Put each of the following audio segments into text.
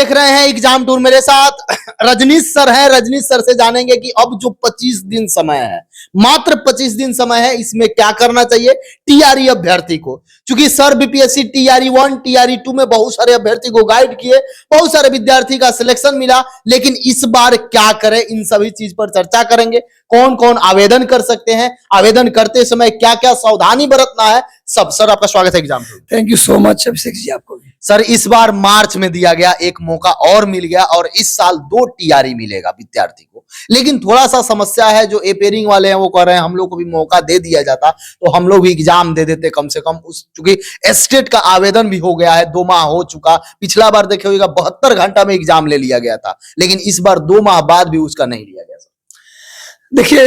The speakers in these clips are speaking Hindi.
देख रहे हैं एग्जाम टूर, मेरे साथ रजनीश सर हैं। रजनीश सर से जानेंगे कि अब जो 25 दिन समय है, मात्र 25 दिन समय है, इसमें क्या करना चाहिए टीआरई अभ्यर्थी को। क्योंकि सर बीपीएससी टीआरई 1 टीआरई 2 में बहुत सारे अभ्यर्थी को गाइड किए, बहुत सारे विद्यार्थी का सिलेक्शन मिला, लेकिन इस बार क्या करें, इन सभी चीज पर चर्चा करेंगे। कौन कौन आवेदन कर सकते हैं, आवेदन करते समय क्या क्या सावधानी बरतना है, सब। सर आपका स्वागत है exam tour. Thank you so much Abhishek ji, आपको भी। सर इस बार मार्च में दिया गया, एक मौका और मिल गया और इस साल 2 टीआरई मिलेगा विद्यार्थी को। लेकिन थोड़ा सा समस्या है, जो एपेयरिंग वाले हैं वो कह रहे हैं हम लोग को भी मौका दे दिया जाता तो हम लोग भी एग्जाम दे देते कम से कम। उस चूंकि एस्टेट का आवेदन भी हो गया है, 2 माह हो चुका। पिछला बार देखे होगा 72 घंटा में एग्जाम ले लिया गया था, लेकिन इस बार 2 माह बाद भी उसका नहीं लिया गया। देखिए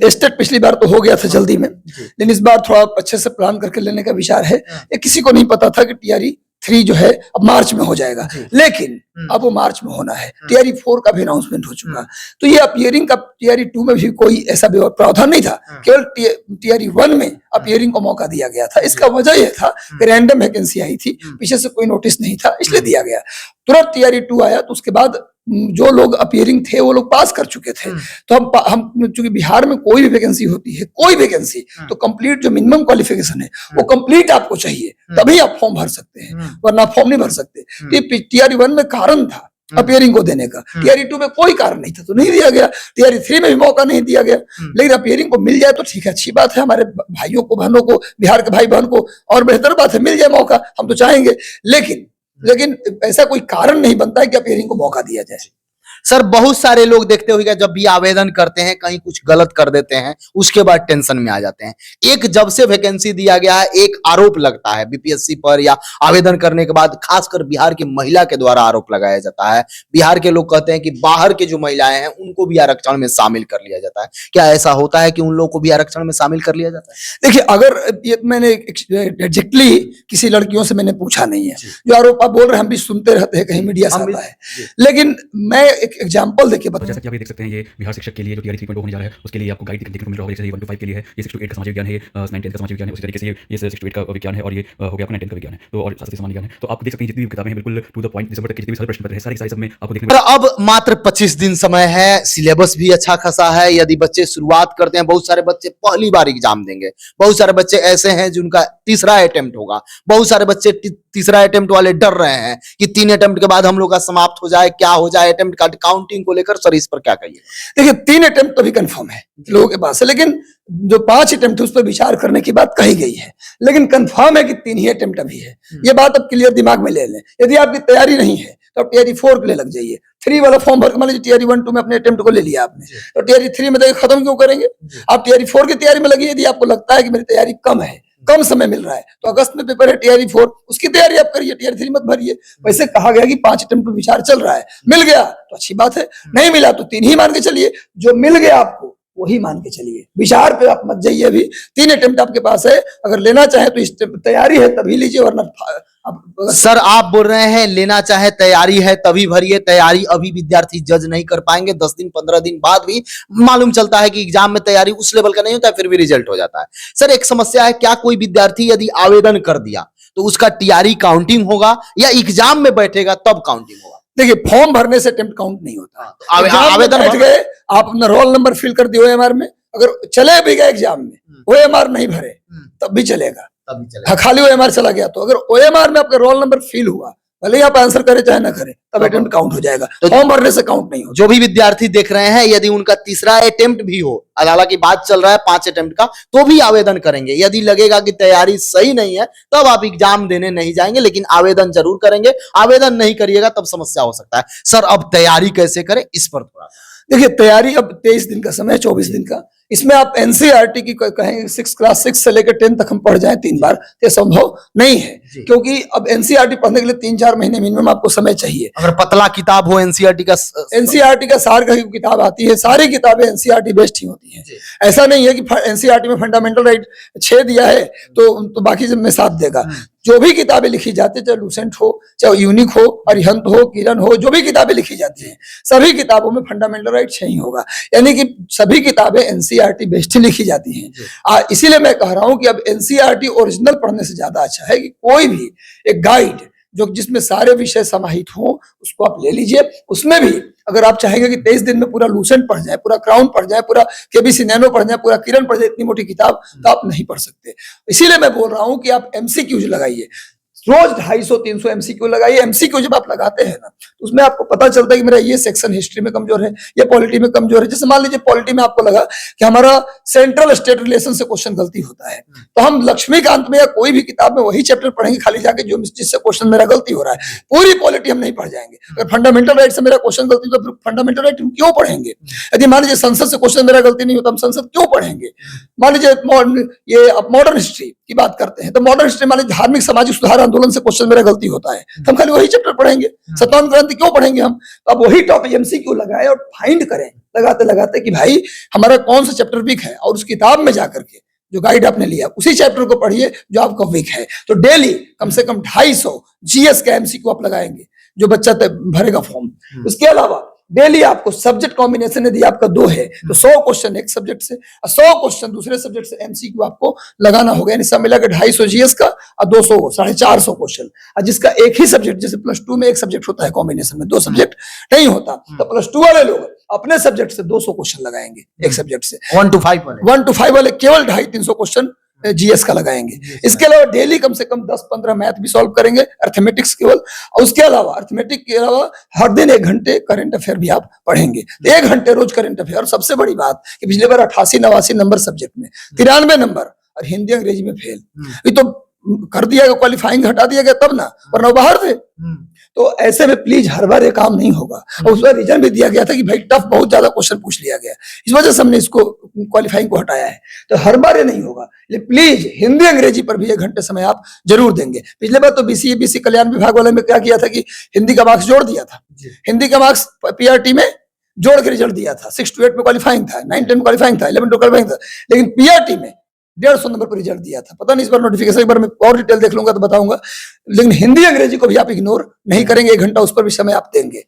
एस्टेट पिछली बार तो हो गया था जल्दी में, लेकिन इस बार थोड़ा अच्छे से प्लान करके लेने का विचार है। ये किसी को नहीं पता था कि टीआरई 3 जो है अब मार्च में हो जाएगा, लेकिन अब वो मार्च में होना है। टीआरई 4 का भी अनाउंसमेंट हो चुका। तो ये अपीयरिंग का टीआरई 2 में भी कोई ऐसा प्रावधान नहीं था, केवल टीआरई 1 में अपीयरिंग को मौका दिया गया था। इसका वजह यह था कि रैंडम वैकेंसी आई थी, पीछे से कोई नोटिस नहीं था, इसलिए दिया गया। तुरंत टीआरई 2 आया तो उसके बाद जो लोग अपीयरिंग थे वो लोग पास कर चुके थे। तो हम चूंकि बिहार में कोई भी वैकेंसी होती है, कोई वैकेंसी, तो कंप्लीट जो मिनिमम क्वालिफिकेशन है वो कंप्लीट आपको चाहिए, तभी आप फॉर्म भर सकते हैं, वरना फॉर्म नहीं भर सकते। तो टीआरई 1 में कारण था अपीयरिंग को देने का, टीआरई 2 में कोई कारण नहीं था तो नहीं दिया गया, टीआरई 3 में भी मौका नहीं दिया गया। लेकिन अपीयरिंग को मिल जाए तो ठीक है, अच्छी बात है, हमारे भाइयों को बहनों को, बिहार के भाई बहन को, और बेहतर बात है, मिल जाए मौका, हम तो चाहेंगे। लेकिन ऐसा कोई कारण नहीं बनता है कि अपीयरिंग को मौका दिया जाए। सर बहुत सारे लोग देखते होंगे जब भी आवेदन करते हैं कहीं कुछ गलत कर देते हैं, उसके बाद टेंशन में आ जाते हैं। एक जब से वैकेंसी दिया गया है, एक आरोप लगता है बीपीएससी पर, या आवेदन करने के बाद खासकर बिहार की महिला के द्वारा आरोप लगाया जाता है। बिहार के लोग कहते हैं कि बाहर के जो महिलाएं हैं उनको भी आरक्षण में शामिल कर लिया जाता है। क्या ऐसा होता है कि उन लोगों को भी आरक्षण में शामिल कर लिया जाता है? देखिए, अगर ये मैंने एग्जैक्टली किसी लड़कियों से मैंने पूछा नहीं है, जो आरोप आप बोल रहे हैं हम भी सुनते रहते हैं, कहीं मीडिया से आता है, लेकिन मैं एग्जांपल देखिए तो जैसा कि आप ये देख सकते हैं, ये बिहार शिक्षक के लिए जो टीआरई 3.0 होने जा रहा है, उसके लिए आपको गाइड देखने को मिल रहा होगा। जैसे ये 1 to 5 के लिए है, ये 6 to 8 का समाज विज्ञान है, 9 10 का समाज विज्ञान है, उसी तरीके से ये 6 to 8 का विज्ञान है, और ये हो गया अपना 10 का विज्ञान है, तो और साथ ही सामान्य ज्ञान है। तो आप देख सकते हैं जितनी भी किताबें हैं बिल्कुल टू द पॉइंट, दिसंबर तक की जितनी भी सारे प्रश्न पत्र है, सारी सब में आपको देखने को। अब मात्र 25 दिन समय है, सिलेबस भी अच्छा खासा है। यदि बच्चे शुरुआत करते हैं, बहुत सारे बच्चे पहली बार एग्जाम देंगे, बहुत सारे बच्चे ऐसे हैं जिनका तीसरा अटेम्प्ट होगा, बहुत सारे बच्चे तीसरा अटेम्प्ट वाले डर रहे हैं कि 3 अटेम्प्ट के बाद हम लोग का समाप्त हो जाए, क्या हो जाए अटेम्प्ट का काउंटिंग को लेकर। सर इस पर क्या कहिए? देखिए 3 अटेम्प्ट तो भी कंफर्म है लोगों के पास है, लेकिन जो 5 अटेम्प्ट उस पर विचार करने की बात कही गई है, लेकिन कंफर्म है कि 3 ही अटेम्प्ट अभी है। ये बात अब क्लियर दिमाग में ले लें। यदि आपकी तैयारी नहीं है तो आप टीआरई 4 के लिए लग जाइए। 3 वाला फॉर्म भर, मान लीजिए टीआरई 1 2 में अपने अटेम्प्ट को ले लिया आपने, तो टीआरई 3 में खत्म क्यों करेंगे? आप टीआरई 4 की तैयारी में लगिए। यदि आपको लगता है कि मेरी तैयारी कम है, कम समय मिल रहा है, तो अगस्त में पेपर है टीआरई 4, उसकी तैयारी आप करिए, टीआरई 3 मत भरिए। वैसे कहा गया कि 5 अटेम्प्ट पर विचार चल रहा है, मिल गया तो अच्छी बात है, नहीं मिला तो 3 ही मान के चलिए। जो मिल गया आपको वही मान के चलिए, विचार पे आप मत जाइए। अभी 3 अटेम्प्ट आपके पास है, अगर लेना चाहे तो इस तैयारी है तभी लीजिए, वरना सर आप बोल रहे हैं लेना चाहे तैयारी है तभी भरिए। तैयारी अभी विद्यार्थी जज नहीं कर पाएंगे, 10 दिन 15 दिन बाद भी मालूम चलता है कि एग्जाम में तैयारी उस लेवल का नहीं होता है, फिर भी रिजल्ट हो जाता है। सर एक समस्या है, क्या कोई विद्यार्थी यदि आवेदन कर दिया तो उसका टीआरई काउंटिंग होगा या एग्जाम में बैठेगा तब काउंटिंग होगा? देखिए फॉर्म भरने से अटेम्प्ट काउंट नहीं होता। आवेदन बैठ गए, आप अपना रोल नंबर फिल कर दिए ओएमआर में, अगर चले भी गए एग्जाम में, ओएमआर नहीं भरे तब भी चलेगा। खाली ओएमआर चला गया तो अगर ओएमआर में आपका रोल नंबर फिल हुआ, भले ही आप आंसर करें चाहे ना करें, तब अटेम्प्ट काउंट हो जाएगा। तो फॉर्म भरने से काउंट नहीं हो। जो भी विद्यार्थी देख रहे हैं, यदि उनका तीसरा अटेम्प्ट भी हो, हालांकि बात चल रहा है 5 अटेम्प्ट का, तो भी आवेदन करेंगे। यदि लगेगा कि तैयारी सही नहीं है तब आप एग्जाम देने नहीं जाएंगे, लेकिन आवेदन जरूर करेंगे। आवेदन नहीं करिएगा तब समस्या हो सकता है। सर अब तैयारी कैसे करें, इस पर थोड़ा देखिए, तैयारी अब 23 दिन का समय है, 24 दिन का। इसमें आप एनसीईआरटी की कहें क्लास 6 से लेकर 10 तक हम पढ़ जाएं 3 बार, ये संभव नहीं है, क्योंकि अब एनसीईआरटी पढ़ने के लिए 3-4 महीने मिनिमम आपको समय चाहिए। अगर पतला किताब हो एनसीईआरटी का सार का किताब आती है, सारी किताबें एनसीईआरटी बेस्ड ही होती हैं। ऐसा नहीं है कि एनसीईआरटी में फंडामेंटल राइट 6 दिया है तो बाकी में 7 देगा। जो भी किताबें लिखी जाती है, चाहे लूसेंट हो, चाहे यूनिक हो, अरिहंत हो, किरण हो, जो भी किताबें लिखी जाती हैं, सभी किताबों में फंडामेंटल राइट 6 ही होगा। यानी कि सभी किताबें एनसीईआरटी बेस्ड ही लिखी जाती हैं। इसीलिए मैं कह रहा हूं कि अब एनसीईआरटी ओरिजिनल पढ़ने से ज्यादा अच्छा है कि कोई भी एक गाइड जो जिसमें सारे विषय समाहित हो उसको आप ले लीजिए। उसमें भी अगर आप चाहेंगे कि 23 दिन में पूरा लूसेंट पढ़ जाए, पूरा क्राउन पढ़ जाए, पूरा केबीसी नैनो पढ़ जाए, पूरा किरण पढ़ जाए, इतनी मोटी किताब तो आप नहीं पढ़ सकते। इसीलिए मैं बोल रहा हूं कि आप एमसीक्यूज लगाइए, रोज 250-300 एमसीक्यू लगाइए। एमसीक्यू जब आप लगाते हैं ना तो उसमें आपको पता चलता है कि मेरा ये सेक्शन हिस्ट्री में कमजोर है, ये पॉलिटी में कमजोर है। जैसे मान लीजिए पॉलिटी में आपको लगा कि हमारा सेंट्रल स्टेट रिलेशन से क्वेश्चन गलती होता है, तो हम लक्ष्मीकांत में या कोई भी किताब में वही चैप्टर पढ़ेंगे खाली जाके जो जिससे क्वेश्चन मेरा गलती हो रहा है। पूरी पॉलिटी हम नहीं पढ़ जाएंगे। अगर फंडामेंटल राइट से मेरा क्वेश्चन गलती तो फंडामेंटल राइट हम क्यों पढ़ेंगे? यदि मान लीजिए संसद से क्वेश्चन मेरा गलती नहीं होता, हम संसद क्यों पढ़ेंगे? मान लीजिए ये मॉडर्न हिस्ट्री की बात करते हैं तो मॉडर्न हिस्ट्री मान लीजिए धार्मिक सामाजिक सुधार आंदोलन से क्वेश्चन मेरा गलती होता है तो हम खाली वही चैप्टर पढ़ेंगे। सत्तावन क्रांति क्यों पढ़ेंगे हम? तो अब वही टॉपिक एमसीक्यू लगाए और फाइंड करें लगाते लगाते कि भाई हमारा कौन सा चैप्टर वीक है, और उस किताब में जाकर के जो गाइड आपने लिया उसी चैप्टर को पढ़िए जो आपका वीक है। तो डेली कम से कम 250 जीएस का एमसीक्यू आप लगाएंगे जो बच्चा भरेगा फॉर्म। उसके अलावा डेली आपको सब्जेक्ट कॉम्बिनेशन यदि आपका 2 है तो 100 क्वेश्चन एक सब्जेक्ट से और 100 क्वेश्चन दूसरे सब्जेक्ट से एमसीक्यू आपको लगाना होगा। यानी सब मिलाकर 250 जीएस का और 200 450 क्वेश्चन। और जिसका एक ही सब्जेक्ट, जैसे +2 में एक सब्जेक्ट होता है कॉम्बिनेशन में, 2 सब्जेक्ट नहीं होता, तो +2 वाले लोग अपने सब्जेक्ट से 200 क्वेश्चन लगाएंगे एक सब्जेक्ट से। 1 to 5 वाले 1 to 5 वाले केवल 250-300 क्वेश्चन जीएस का लगाएंगे। इसके अलावा डेली कम से कम 10-15 मैथ भी सॉल्व करेंगे, अर्थमेटिक्स केवल। और उसके अलावा अर्थमेटिक के अलावा हर दिन 1 घंटे करंट अफेयर भी आप पढ़ेंगे। 1 घंटे रोज करंट अफेयर। और सबसे बड़ी बात कि पिछले बार 88-89 नंबर सब्जेक्ट में, 93 नंबर और हिंदी अंग्रेजी में फेल। ये तो कर दिया गया, क्वालिफाइंग हटा दिया गया तब ना, वरना बाहर थे। तो ऐसे में प्लीज हर बार ये काम नहीं होगा। और उस बार रीजन भी दिया गया था कि भाई टफ बहुत ज्यादा क्वेश्चन पूछ लिया गया, इस वजह से हमने इसको क्वालिफाइंग को हटाया है। तो हर बार ये नहीं होगा। प्लीज हिंदी अंग्रेजी पर भी 1 घंटे समय आप जरूर देंगे। पिछले बार तो बीसी कल्याण विभाग वाले में क्या किया था कि हिंदी का मार्क्स जोड़ दिया था। हिंदी का मार्क्स पीआरटी में जोड़ के रिजल्ट दिया था। 6 to 8 में क्वालिफाइंग था, 9-10 में क्वालिफाइंग था, 11 to क्वालिफाइंग था, लेकिन पीआरटी में 150 नंबर पर रिजल्ट दिया था। पता नहीं इस बार नोटिफिकेशन एक बार मैं और डिटेल देख लूंगा तो बताऊंगा। लेकिन हिंदी अंग्रेजी को भी आप इग्नोर नहीं करेंगे, 1 घंटा उस पर भी समय आप देंगे।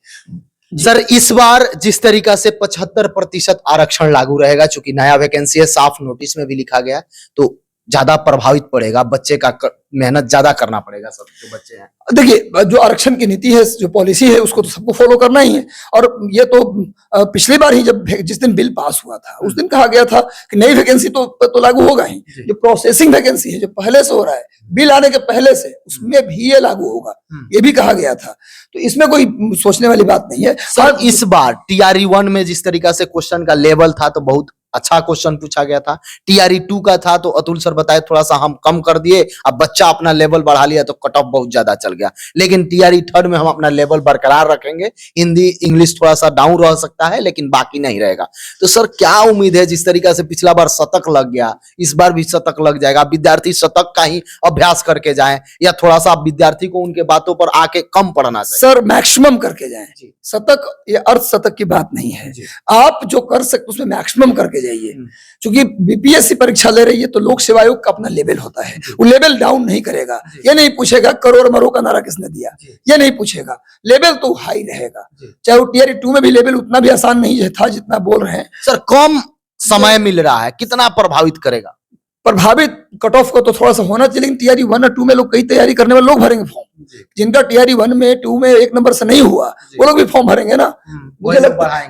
सर इस बार जिस तरीका से 75% आरक्षण लागू रहेगा, चूंकि नया वैकेंसी है, साफ नोटिस में भी लिखा गया, तो ज्यादा प्रभावित पड़ेगा, बच्चे का मेहनत ज्यादा करना पड़ेगा सब जो बच्चे हैं। देखिए जो आरक्षण की नीति है, जो पॉलिसी है, उसको तो सबको फॉलो करना ही है। और ये तो पिछली बार ही जब जिस दिन बिल पास हुआ था उस दिन कहा गया था कि नई वैकेंसी तो लागू होगा ही। जो प्रोसेसिंग वैकेंसी है, जो पहले से हो रहा है, बिल आने के पहले से, उसमें भी ये लागू होगा, ये भी कहा गया था। तो इसमें कोई सोचने वाली बात नहीं है। सर इस बार टीआरई 1 में जिस तरीका से क्वेश्चन का लेवल था तो बहुत अच्छा क्वेश्चन पूछा गया था। टीआरई 2 का था तो अतुल सर बताए थोड़ा सा हम कम कर दिए, अब बच्चा अपना लेवल बढ़ा लिया तो कट ऑफ बहुत ज्यादा चल गया। लेकिन टीआरई 3 में हम अपना लेवल बरकरार रखेंगे। हिंदी इंग्लिश थोड़ा सा डाउन रह सकता है लेकिन बाकी नहीं रहेगा। तो सर क्या उम्मीद है, जिस तरीका से पिछला बार शतक लग गया, इस बार भी शतक लग जाएगा? विद्यार्थी शतक का ही अभ्यास करके जाए या थोड़ा सा विद्यार्थी को उनके बातों पर आके कम पढ़ना चाहिए? सर मैक्सिमम करके जाए। शतक या अर्ध शतक की बात नहीं है, आप जो कर सकते उसमें मैक्सिमम करके जाइए। क्योंकि बीपीएससी परीक्षा ले रही है तो लोक सेवा आयोग का अपना लेवल होता है, वो लेवल डाउन नहीं करेगा। ये नहीं पूछेगा करोड़ मरो का नारा किसने दिया, ये नहीं पूछेगा। लेवल तो हाई रहेगा, चाहे वो टीआरई 2 में भी लेवल उतना भी आसान नहीं था जितना बोल रहे हैं। सर कम समय मिल रहा है, कितना प्रभावित करेगा? प्रभावित कट ऑफ को तो थोड़ा सा होना चाहिए, लेकिन टीआरई 1 और 2 में लोग कई तैयारी करने वाले लोग भरेंगे फॉर्म। जिनका टीआरई 1 में 2 में 1 नंबर से नहीं हुआ वो लोग भी फॉर्म भरेंगे ना।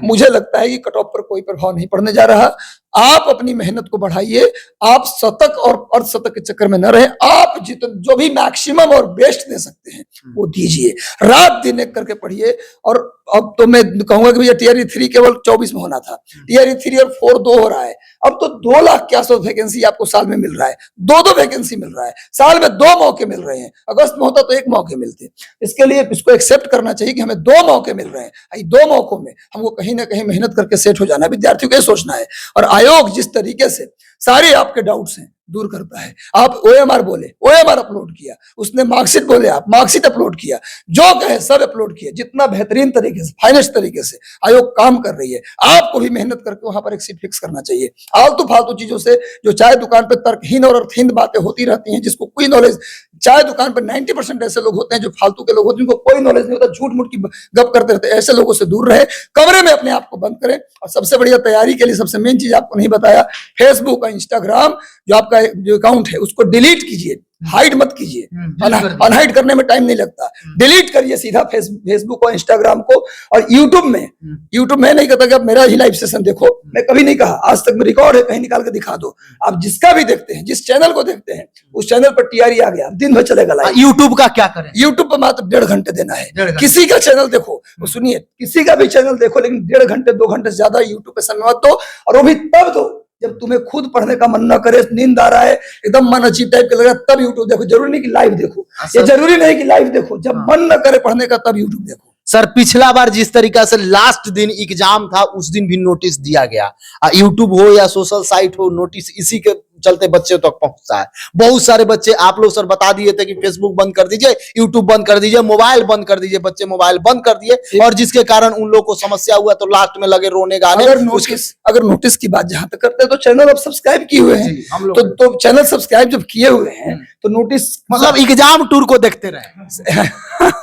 मुझे लगता है कि कट ऑफ पर कोई प्रभाव नहीं पड़ने जा रहा। आप अपनी मेहनत को बढ़ाइए, आप शतक और अर्धशतक के चक्कर में न रहे। आप जो भी मैक्सिमम और बेस्ट दे सकते हैं वो दीजिए, रात दिन एक करके पढ़िए। और अब तो मैं कहूंगा कि भैया टीआरई 3 केवल 24 में होना था, टीआरई 3 और 4 2 हो रहा है। अब तो 2 लाख के आसपास वैकेंसी आपको साल में मिल रहा है, 2 वैकेंसी मिल रहा है, साल में 2 मौके मिल रहे हैं। अगस्त में होता तो 1 मौके मिलते। इसके लिए इसको एक्सेप्ट करना चाहिए कि हमें 2 मौके मिल रहे हैं। 2 मौकों में हमको कहीं ना कहीं मेहनत करके सेट हो जाना है, विद्यार्थियों को ये सोचना है। और आयोग जिस तरीके से सारे आपके डाउट्स हैं दूर करता है, आप ओएमआर बोले ओएमआर अपलोड किया, उसने मार्कशीट बोले आप मार्कशीट अपलोड किया, जो कहे सब अपलोड किया। जितना बेहतरीन तरीके से, फाइनेस्ट तरीके से आयोग काम कर रही है, आपको भी मेहनत करके वहां पर एक सीट फिक्स करना चाहिए। आलतू फालतू चीजों से जो चाय दुकान पर तर्कहीन और अर्थहीन बातें होती रहती हैं, जिसको कोई नॉलेज, चाय दुकान पर 90% ऐसे लोग होते हैं जो फालतू के लोग होते हैं, जिनको कोई नॉलेज नहीं होता, झूठ मूठ की गप करते रहते हैं। ऐसे लोगों से दूर रहे, कमरे में अपने आप को बंद करें। और सबसे बढ़िया तैयारी के लिए सबसे मेन चीज आपको नहीं बताया, फेसबुक और इंस्टाग्राम जो आपका जो अकाउंट है उसको डिलीट कीजिए। हाइड मत कीजिए, delete कर दीजिए। अनहाइड करने में टाइम नहीं लगता, डिलीट करिए सीधा फेसबुक और इंस्टाग्राम को। और यूट्यूब में नहीं कहता कि आप मेरा ही लाइव सेशन देखो, मैं कभी नहीं कहा, आज तक में रिकॉर्ड है, कहीं निकाल के दिखा दो। आप जिसका भी देखते हैं, जिस चैनल को देखते हैं, उस चैनल पर टीआरई आ गया, दिन भर चलेगा लाइव। यूट्यूब का क्या करें? यूट्यूब पर मात्र 1.5 घंटे देना है। 1.5 घंटे। किसी का चैनल देखो, वो सुनिए, किसी का भी चैनल देखो, लेकिन 1.5 घंटे 2 घंटे से ज्यादा यूट्यूब पे समय मत दो। और वो भी तब दो जब तुम्हें खुद पढ़ने का मन न करे, नींद आ रहा है, एकदम मन अजीब टाइप का लग रहा है, तब यूट्यूब देखो। जरूरी नहीं कि लाइव देखो, ये जरूरी नहीं कि लाइव देखो, जब मन न करे पढ़ने का तब यूट्यूब देखो। सर पिछला बार जिस तरीका से लास्ट दिन एग्जाम था, उस दिन भी नोटिस दिया गया, यूट्यूब हो या सोशल साइट हो, नोटिस इसी के चलते बच्चे तक पहुंचता है। बहुत सारे बच्चे, आप लोग सर बता दिए थे कि फेसबुक बंद कर दीजिए, यूट्यूब बंद कर दीजिए, मोबाइल बंद कर दीजिए, बच्चे मोबाइल बंद कर दिए, और जिसके कारण उन लोग को समस्या हुआ, तो लास्ट में लगे रोने गाने। अगर नोटिस की बात जहां तक करते हैं, तो चैनल अब सब्सक्राइब किए हुए हैं, हम लोग तो चैनल सब्सक्राइब जब किए हुए हैं, तो नोटिस मतलब एग्जाम टूर को देखते रहे।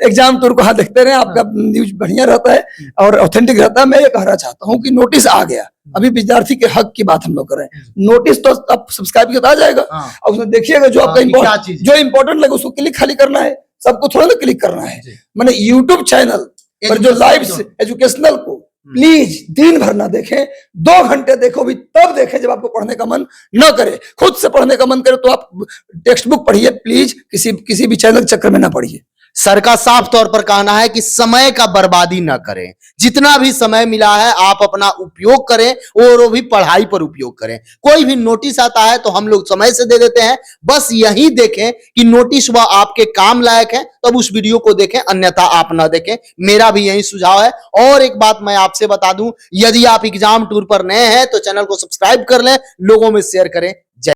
एग्जाम टूर को हाँ देखते रहे, आपका न्यूज बढ़िया रहता है और ऑथेंटिक रहता है। मैं ये कहना चाहता हूँ कि नोटिस आ गया, अभी विद्यार्थी के हक की बात हम लोग कर रहे हैं, नोटिस तो आप सब्सक्राइब किया आ जाएगा, और उसमें देखिएगा जो आपका जो इंपॉर्टेंट लगे उसको क्लिक खाली करना है, सबको थोड़ा ना क्लिक करना है। मैंने यूट्यूब चैनल पर जो लाइव एजुकेशनल को प्लीज दिन भर ना देखें, 2 घंटे देखो भी तब देखें जब आपको पढ़ने का मन न करे। खुद से पढ़ने का मन करे तो आप टेक्स्ट बुक पढ़िए, प्लीज किसी भी चैनल चक्कर में ना पढ़िए। सर का साफ तौर पर कहना है कि समय का बर्बादी ना करें, जितना भी समय मिला है आप अपना उपयोग करें, और वो भी पढ़ाई पर उपयोग करें। कोई भी नोटिस आता है तो हम लोग समय से दे देते हैं, बस यही देखें कि नोटिस वह आपके काम लायक है, तब उस वीडियो को देखें, अन्यथा आप ना देखें। मेरा भी यही सुझाव है। और एक बात मैं आपसे बता दूं, यदि आप एग्जाम टूर पर नए हैं तो चैनल को सब्सक्राइब कर लें, लोगों में शेयर करें।